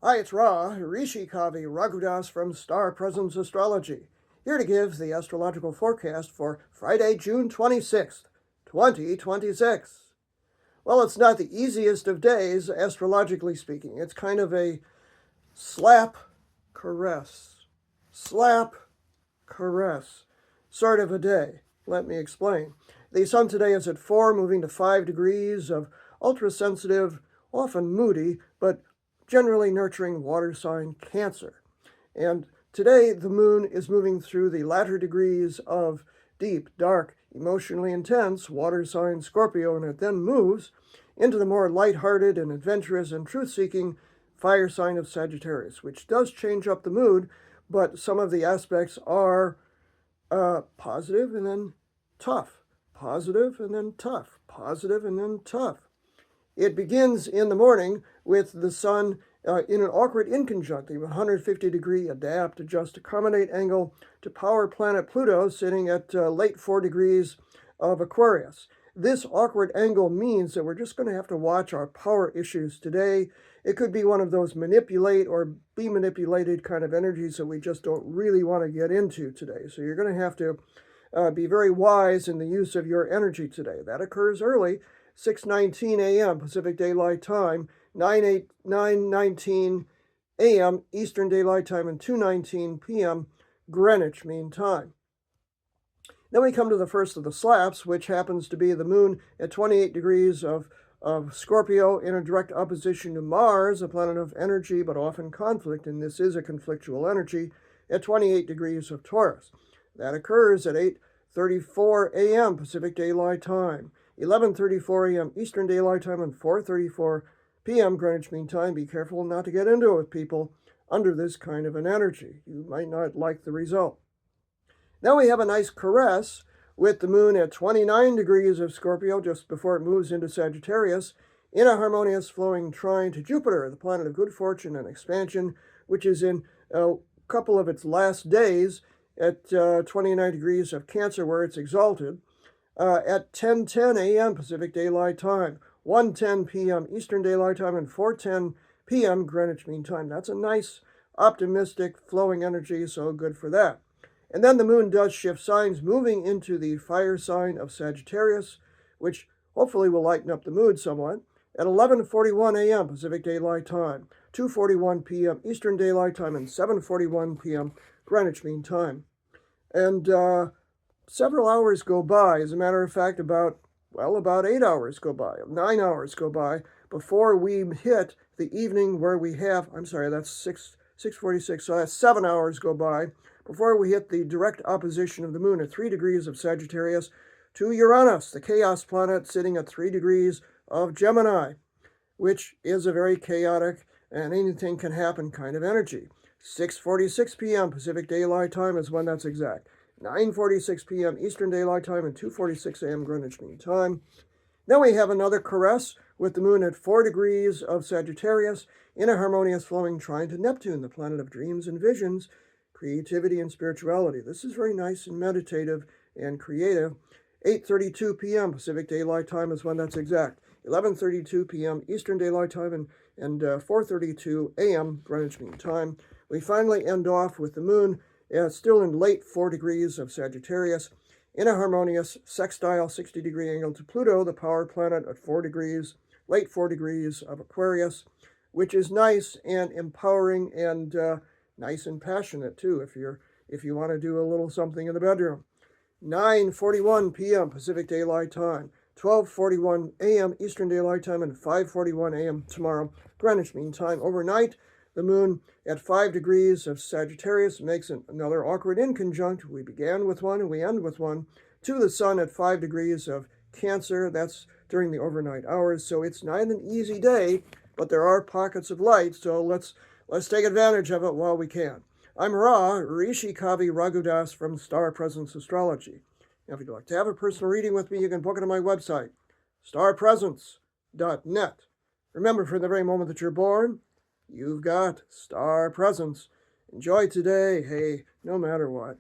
Hi, it's Ra, Rishi Kavi Raghudas from Star Presence Astrology, here to give the astrological forecast for Friday, June 26th, 2026. Well, it's not the easiest of days, astrologically speaking. It's kind of a slap, caress, slap, caress sort of a day. Let me explain. The sun today is at 4, moving to 5 degrees of ultra-sensitive, often moody, but generally nurturing water sign Cancer. And today the moon is moving through the latter degrees of deep, dark, emotionally intense water sign Scorpio, and it then moves into the more lighthearted and adventurous and truth-seeking fire sign of Sagittarius, which does change up the mood, but some of the aspects are positive and then tough, positive and then tough, positive and then tough. It begins in the morning with the sun in an awkward inconjunct, the 150-degree adapt, adjust, accommodate angle to power planet Pluto, sitting at late 4 degrees of Aquarius. This awkward angle means that we're just going to have to watch our power issues today. It could be one of those manipulate or be manipulated kind of energies that we just don't really want to get into today. So you're going to have to be very wise in the use of your energy today. That occurs early, 6:19 a.m. Pacific Daylight Time, 9:19 a.m. Eastern Daylight Time, and 2:19 p.m. Greenwich Mean Time. Then we come to the first of the slaps, which happens to be the moon at 28 degrees of Scorpio in a direct opposition to Mars, a planet of energy but often conflict, and this is a conflictual energy, at 28 degrees of Taurus. That occurs at 8:34 a.m. Pacific Daylight Time, 11:34 a.m. Eastern Daylight Time, and 4:34 p.m. Greenwich Mean Time. Be careful not to get into it with people under this kind of an energy. You might not like the result. Now we have a nice caress with the moon at 29 degrees of Scorpio just before it moves into Sagittarius in a harmonious flowing trine to Jupiter, the planet of good fortune and expansion, which is in a couple of its last days at 29 degrees of Cancer, where it's exalted, at 10:10 a.m. Pacific Daylight Time, 1:10 p.m. Eastern Daylight Time, and 4:10 p.m. Greenwich Mean Time. That's a nice, optimistic, flowing energy, so good for that. And then the moon does shift signs, moving into the fire sign of Sagittarius, which hopefully will lighten up the mood somewhat, at 11:41 a.m. Pacific Daylight Time, 2:41 p.m. Eastern Daylight Time, and 7:41 p.m. Greenwich Mean Time. And several hours go by. As a matter of fact, about 8 hours go by, 9 hours go by before we hit the evening where we have, that's 6:46, so that's 7 hours go by before we hit the direct opposition of the moon at 3 degrees of Sagittarius to Uranus, the chaos planet, sitting at 3 degrees of Gemini, which is a very chaotic and anything can happen kind of energy. 6:46 p.m. Pacific Daylight Time is when that's exact. 9:46 p.m. Eastern Daylight Time, and 2:46 a.m. Greenwich Mean Time. Then we have another caress with the moon at 4 degrees of Sagittarius in a harmonious flowing trine to Neptune, the planet of dreams and visions, creativity and spirituality. This is very nice and meditative and creative. 8:32 p.m. Pacific Daylight Time is when that's exact. 11:32 p.m. Eastern Daylight Time, and 4:32 a.m. Greenwich Mean Time. We finally end off with the moon still in late 4 degrees of Sagittarius in a harmonious sextile 60-degree angle to Pluto, the power planet, at 4 degrees, late 4 degrees of Aquarius, which is nice and empowering and nice and passionate too if you want to do a little something in the bedroom. 9:41 p.m. Pacific Daylight Time, 12:41 a.m. Eastern Daylight Time, and 5:41 a.m. tomorrow Greenwich Mean Time. Overnight, the moon at 5 degrees of Sagittarius makes another awkward inconjunct. We began with one and we end with one to the sun at 5 degrees of Cancer. That's during the overnight hours. So it's not an easy day, but there are pockets of light. So let's take advantage of it while we can. I'm Ra, Rishi Kavi Raghudas from Star Presence Astrology. Now, if you'd like to have a personal reading with me, you can book it on my website, starpresence.net. Remember, from the very moment that you're born, you've got star presence. Enjoy today, hey, no matter what.